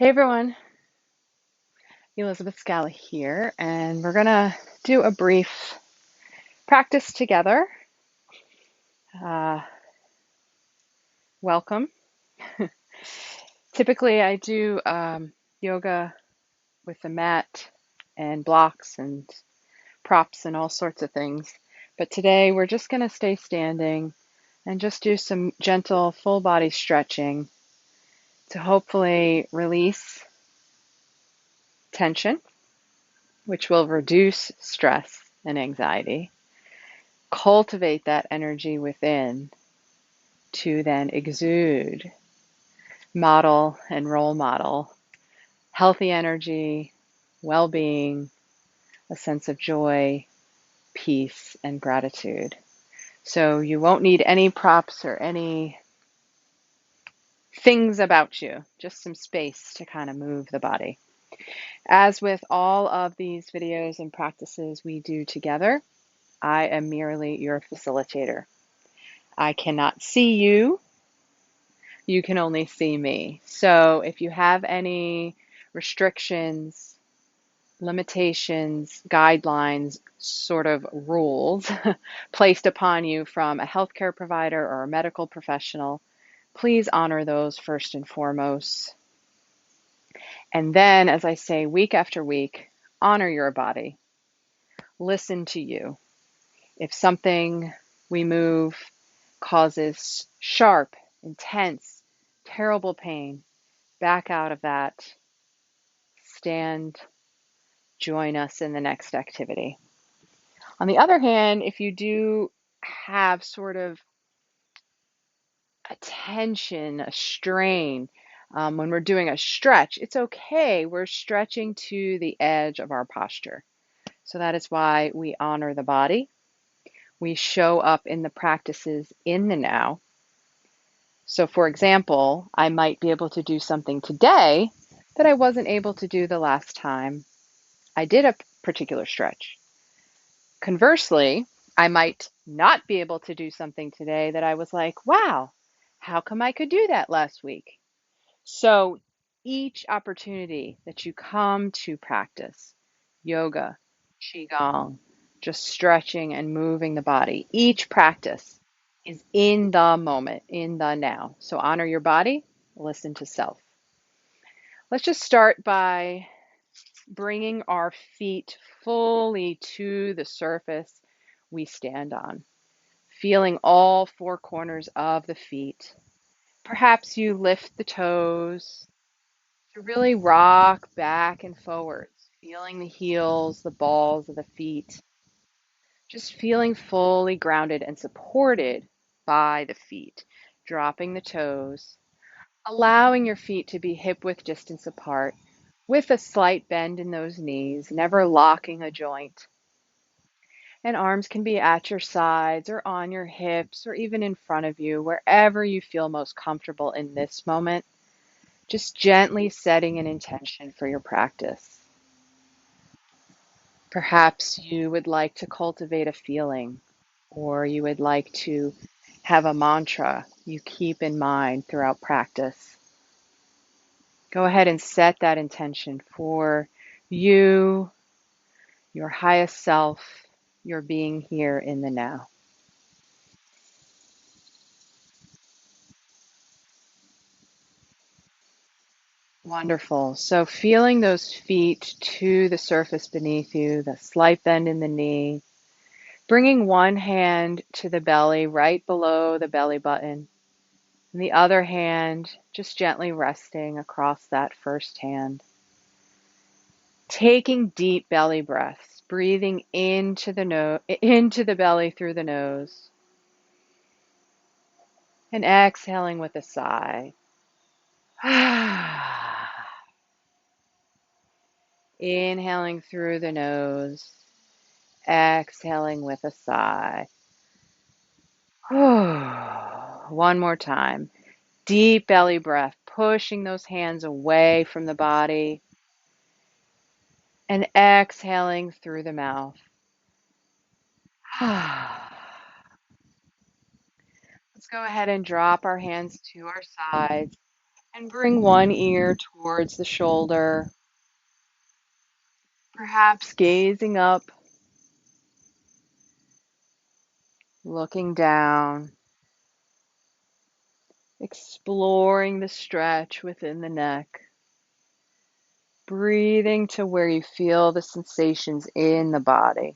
Hey everyone, Elizabeth Scala here, and we're gonna do a brief practice together. Uh, Welcome. Typically, I do yoga with a mat and blocks and props and all sorts of things, but today we're just gonna stay standing and just do some gentle full body stretching to hopefully release tension, which will reduce stress and anxiety, cultivate that energy within to then exude, model, and role model healthy energy, well being, a sense of joy, peace, and gratitude. So you won't need any props or any things about you, just some space to kind of move the body. As with all of these videos and practices we do together, I am merely your facilitator. I cannot see you. You can only see me. So if you have any restrictions, limitations, guidelines, sort of rules placed upon you from a healthcare provider or a medical professional, please honor those first and foremost. And then, as I say week after week, honor your body. Listen to you. If something we move causes sharp, intense, terrible pain, back out of that. Stand, join us in the next activity. On the other hand, if you do have sort of a tension, a strain, when we're doing a stretch, it's okay. We're stretching to the edge of our posture. So that is why we honor the body. We show up in the practices in the now. So, for example, I might be able to do something today that I wasn't able to do the last time I did a particular stretch. Conversely, I might not be able to do something today that I was like, wow, how come I could do that last week? So each opportunity that you come to practice yoga, qigong, just stretching and moving the body, each practice is in the moment, in the now. So honor your body, listen to self. Let's just start by bringing our feet fully to the surface we stand on, feeling all four corners of the feet. Perhaps you lift the toes to really rock back and forwards, feeling the heels, the balls of the feet, just feeling fully grounded and supported by the feet, dropping the toes, allowing your feet to be hip width distance apart with a slight bend in those knees, never locking a joint. And arms can be at your sides or on your hips or even in front of you, wherever you feel most comfortable in this moment. Just gently setting an intention for your practice. Perhaps you would like to cultivate a feeling, or you would like to have a mantra you keep in mind throughout practice. Go ahead and set that intention for you, your highest self, your being here in the now. Wonderful. So feeling those feet to the surface beneath you, the slight bend in the knee, bringing one hand to the belly right below the belly button, and the other hand just gently resting across that first hand. Taking deep belly breaths, breathing into the belly through the nose, and exhaling with a sigh. Inhaling through the nose, exhaling with a sigh. One more time. Deep belly breath, pushing those hands away from the body and exhaling through the mouth. Let's go ahead and drop our hands to our sides. And bring one ear towards the shoulder, perhaps gazing up, looking down, exploring the stretch within the neck, breathing to where you feel the sensations in the body.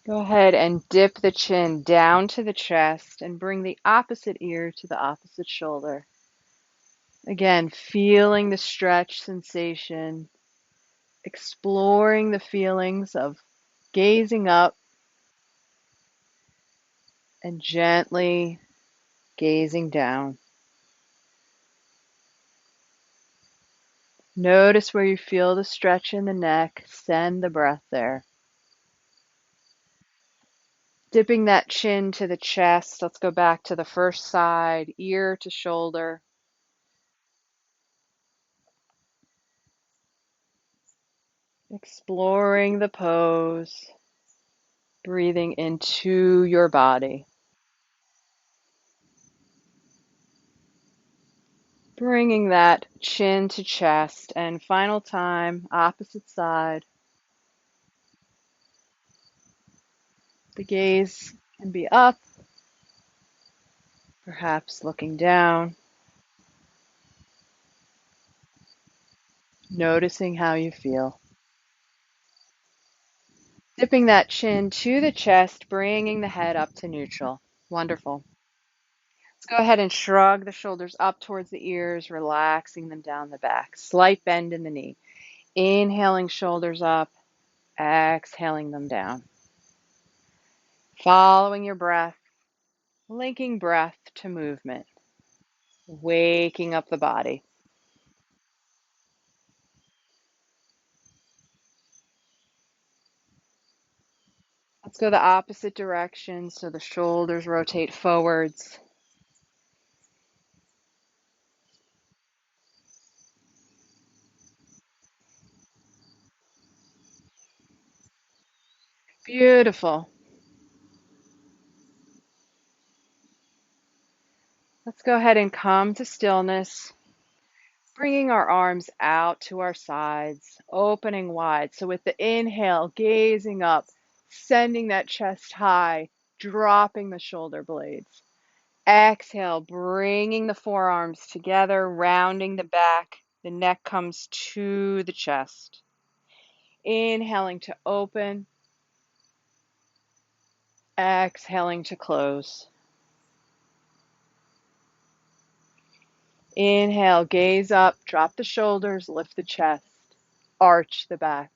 Go ahead and dip the chin down to the chest and bring the opposite ear to the opposite shoulder. Again, feeling the stretch sensation, exploring the feelings of gazing up and gently gazing down. Notice where you feel the stretch in the neck. Send the breath there. Dipping that chin to the chest. Let's go back to the first side, ear to shoulder. Exploring the pose. Breathing into your body. Bringing that chin to chest. And final time, opposite side. The gaze can be up, perhaps looking down. Noticing how you feel. Dipping that chin to the chest, bringing the head up to neutral. Wonderful. Let's go ahead and shrug the shoulders up towards the ears, relaxing them down the back. Slight bend in the knee. Inhaling shoulders up, exhaling them down. Following your breath, linking breath to movement. Waking up the body. Let's go the opposite direction so the shoulders rotate forwards. Beautiful. Let's go ahead and come to stillness, bringing our arms out to our sides, opening wide. So with the inhale, gazing up, sending that chest high, dropping the shoulder blades. Exhale, bringing the forearms together, rounding the back. The neck comes to the chest. Inhaling to open, exhaling to close. Inhale, gaze up, drop the shoulders, lift the chest, arch the back.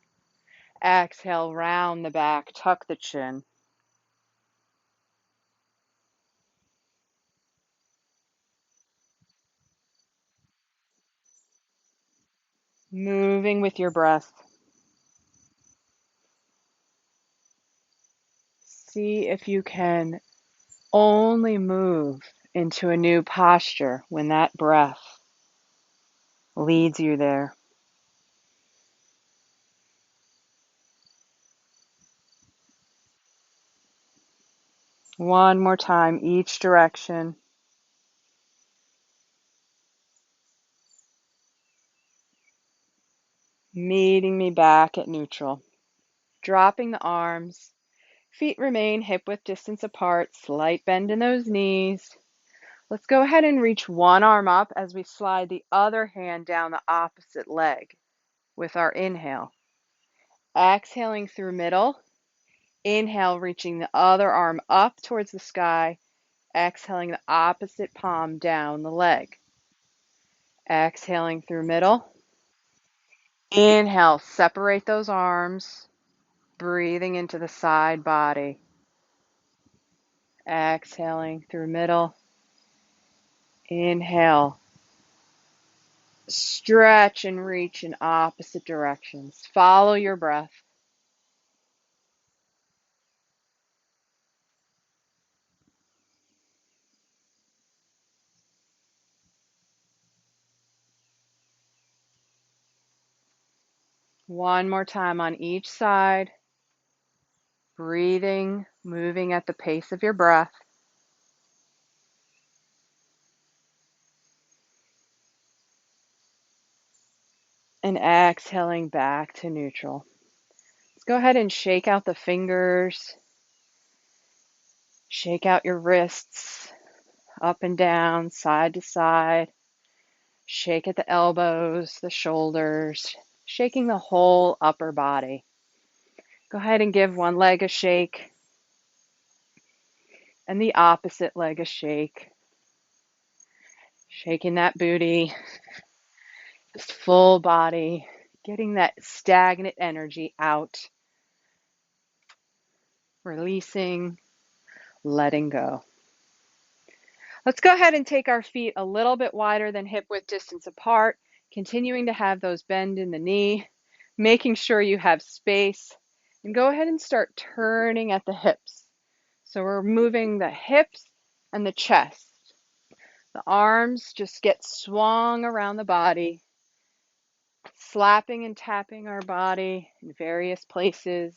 Exhale, round the back, tuck the chin. Moving with your breath. See if you can only move into a new posture when that breath leads you there. One more time, each direction. Meeting me back at neutral. Dropping the arms. Feet remain hip-width distance apart. Slight bend in those knees. Let's go ahead and reach one arm up as we slide the other hand down the opposite leg with our inhale. Exhaling through middle. Inhale, reaching the other arm up towards the sky. Exhaling the opposite palm down the leg. Exhaling through middle. Inhale, separate those arms. Breathing into the side body. Exhaling through middle. Inhale. Stretch and reach in opposite directions. Follow your breath. One more time on each side. Breathing, moving at the pace of your breath. and exhaling back to neutral. Let's go ahead and shake out the fingers, shake out your wrists, up and down, side to side. Shake at the elbows, the shoulders, shaking the whole upper body. Go ahead and give one leg a shake and the opposite leg a shake. Shaking that booty, just full body, getting that stagnant energy out, releasing, letting go. Let's go ahead and take our feet a little bit wider than hip width distance apart, continuing to have those bend in the knee, making sure you have space, and go ahead and start turning at the hips. So we're moving the hips and the chest. The arms just get swung around the body, slapping and tapping our body in various places.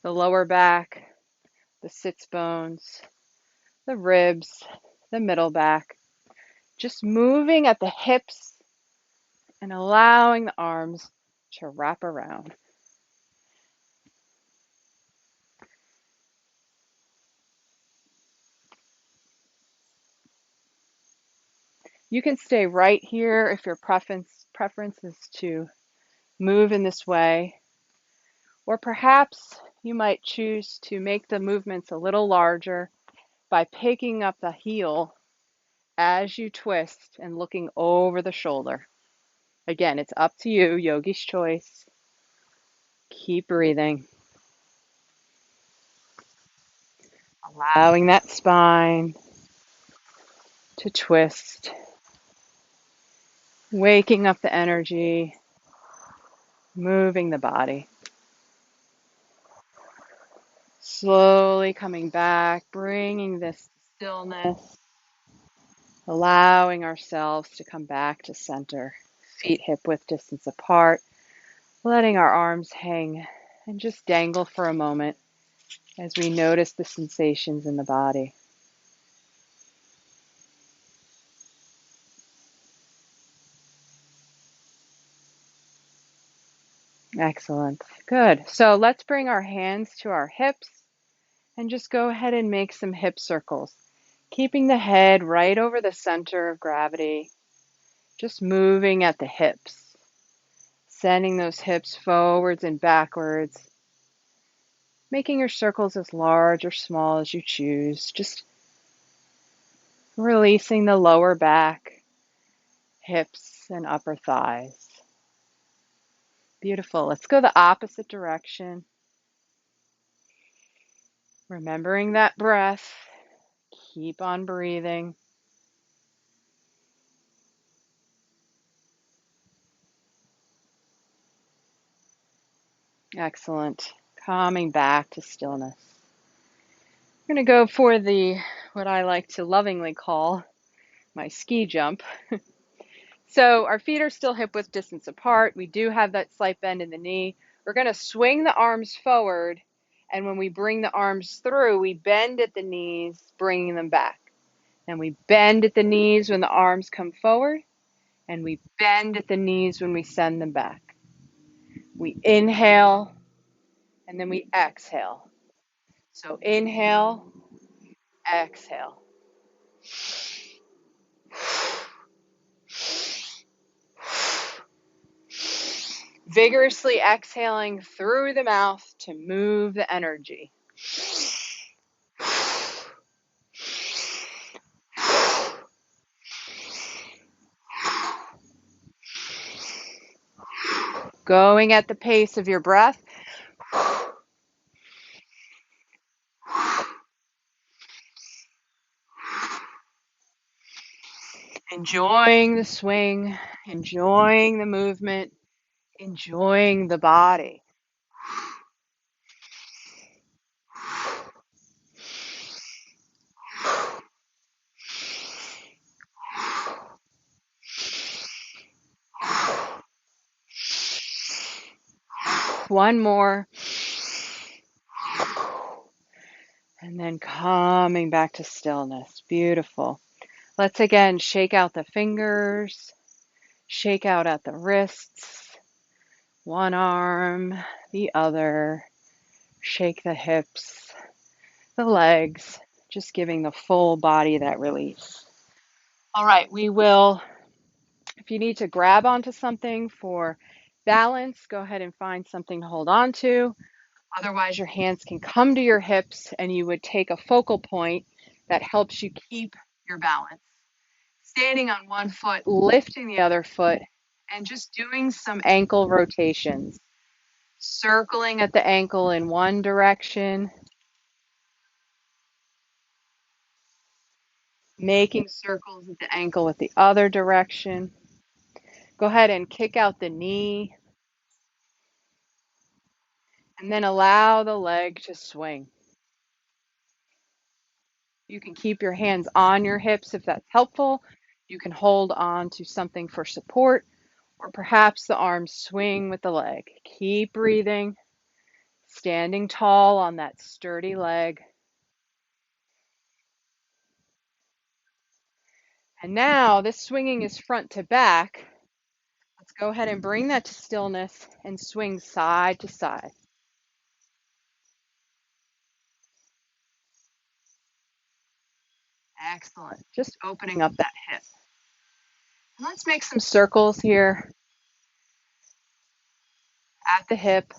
The lower back, the sits bones, the ribs, the middle back. Just moving at the hips and allowing the arms to wrap around. You can stay right here if your preference is to move in this way, or perhaps you might choose to make the movements a little larger by picking up the heel as you twist and looking over the shoulder. Again, it's up to you, yogi's choice. Keep breathing. Allowing that spine to twist. Waking up the energy, moving the body. Slowly coming back, bringing this stillness, allowing ourselves to come back to center. Feet hip width distance apart, letting our arms hang and just dangle for a moment as we notice the sensations in the body. Excellent. Good. So let's bring our hands to our hips and just go ahead and make some hip circles, keeping the head right over the center of gravity, just moving at the hips, sending those hips forwards and backwards, making your circles as large or small as you choose, just releasing the lower back, hips, and upper thighs. Beautiful. Let's go the opposite direction. Remembering that breath. Keep on breathing. Excellent. Calming back to stillness. I'm going to go for what I like to lovingly call my ski jump. So our feet are still hip width distance apart. We do have that slight bend in the knee. We're going to swing the arms forward, and when we bring the arms through, we bend at the knees, bringing them back. And we bend at the knees when the arms come forward, and we bend at the knees when we send them back. We inhale, and then we exhale. So inhale, exhale. Vigorously exhaling through the mouth to move the energy. Going at the pace of your breath. Enjoying the swing, enjoying the movement, enjoying the body. One more. And then coming back to stillness. Beautiful. Let's again shake out the fingers, Shake out at the wrists, one arm, the other. Shake the hips, the legs, just giving the full body that release. All right, we will, if you need to grab onto something for balance, go ahead and find something to hold on to. Otherwise, your hands can come to your hips and you would take a focal point that helps you keep your balance. Standing on one foot, lifting the other foot, and just doing some ankle rotations. Circling at the ankle in one direction, making circles at the ankle with the other direction. Go ahead and kick out the knee, and then allow the leg to swing. You can keep your hands on your hips if that's helpful. You can hold on to something for support, or perhaps the arms swing with the leg. Keep breathing, standing tall on that sturdy leg. And now this swinging is front to back. Let's go ahead and bring that to stillness and swing side to side. Excellent. Just opening up that hip. And let's make some circles here at the hip.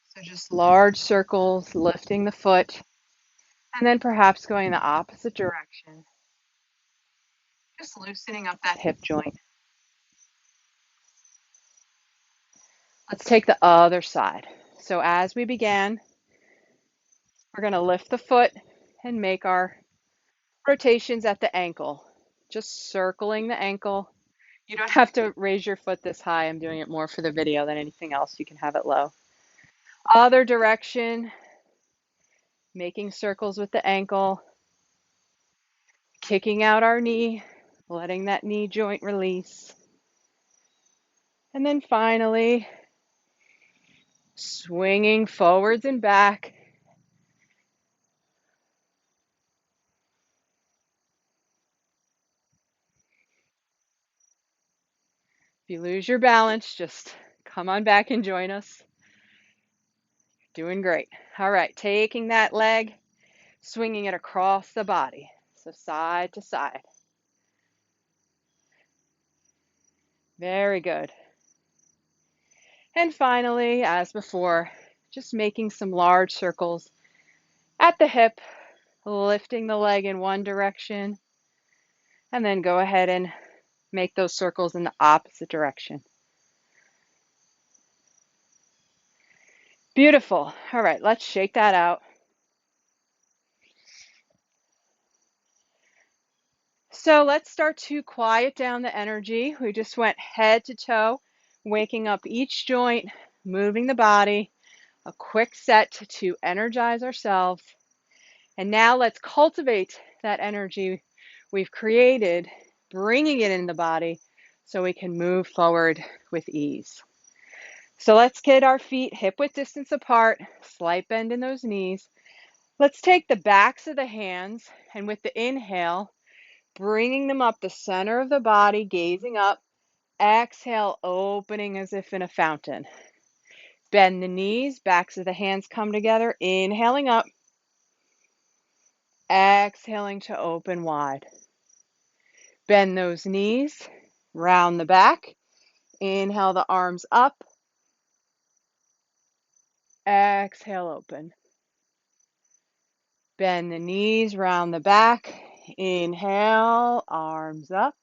So just large circles, lifting the foot, and then perhaps going the opposite direction. Just loosening up that hip joint. Let's take the other side. So as we began, we're going to lift the foot and make our rotations at the ankle. Just circling the ankle. You don't have to raise your foot this high. I'm doing it more for the video than anything else. You can have it low. Other direction, making circles with the ankle, kicking out our knee, letting that knee joint release. And then finally, swinging forwards and back. If you lose your balance, just come on back and join us. Doing great. All right, taking that leg, swinging it across the body. So side to side. Very good. And finally, as before, just making some large circles at the hip, lifting the leg in one direction, and then go ahead and make those circles in the opposite direction. Beautiful. All right, let's shake that out. So let's start to quiet down the energy. We just went head to toe, waking up each joint, moving the body, a quick set to energize ourselves. And now let's cultivate that energy we've created, bringing it in the body so we can move forward with ease. So let's get our feet hip width distance apart, slight bend in those knees. Let's take the backs of the hands and with the inhale, bringing them up the center of the body, gazing up. Exhale, opening as if in a fountain. Bend the knees, backs of the hands come together, inhaling up. Exhaling to open wide. Bend those knees, round the back. Inhale the arms up. Exhale, open. Bend the knees, round the back. Inhale, arms up.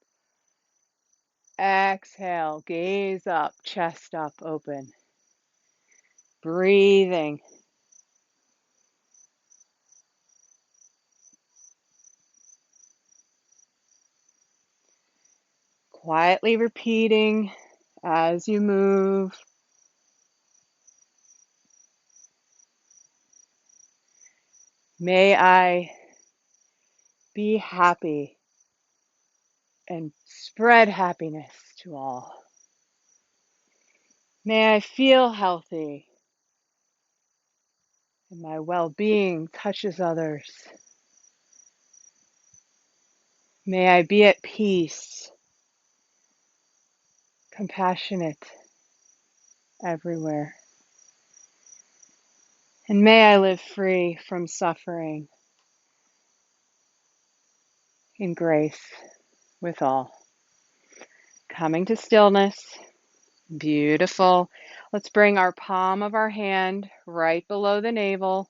Exhale, gaze up, chest up, open. Breathing. Quietly repeating as you move. May I be happy and spread happiness to all. May I feel healthy and my well-being touches others. May I be at peace compassionate everywhere. And may I live free from suffering in grace with all. Coming to stillness. Beautiful. Let's bring our palm of our hand right below the navel,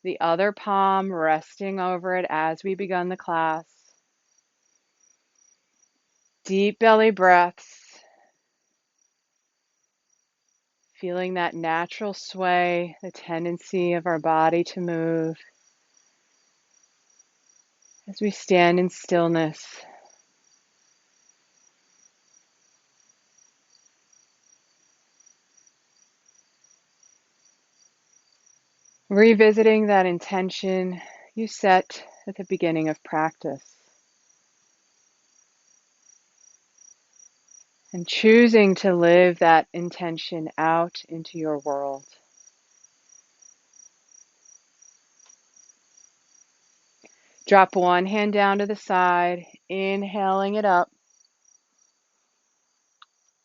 the other palm resting over it as we begun the class. Deep belly breaths, feeling that natural sway, the tendency of our body to move as we stand in stillness. Revisiting that intention you set at the beginning of practice. And choosing to live that intention out into your world. Drop one hand down to the side, inhaling it up,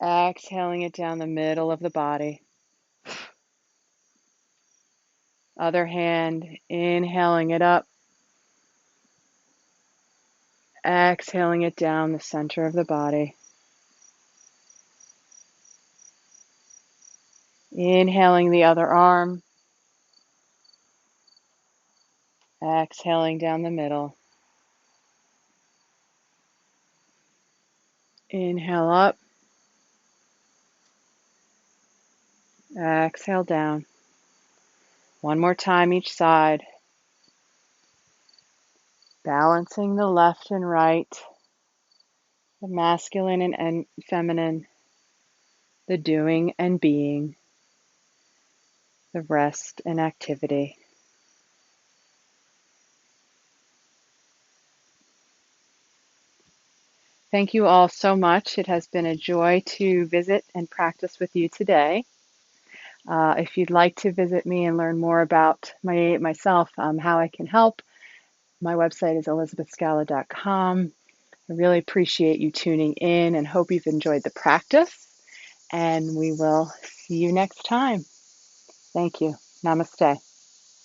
exhaling it down the middle of the body. Other hand, inhaling it up, exhaling it down the center of the body. Inhaling the other arm, exhaling down the middle. Inhale up, exhale down. One more time each side. Balancing the left and right, the masculine and feminine, the doing and being, the rest and activity. Thank you all so much. It has been a joy to visit and practice with you today. If you'd like to visit me and learn more about myself, how I can help, my website is elizabethscala.com. I really appreciate you tuning in and hope you've enjoyed the practice. And we will see you next time. Thank you. Namaste.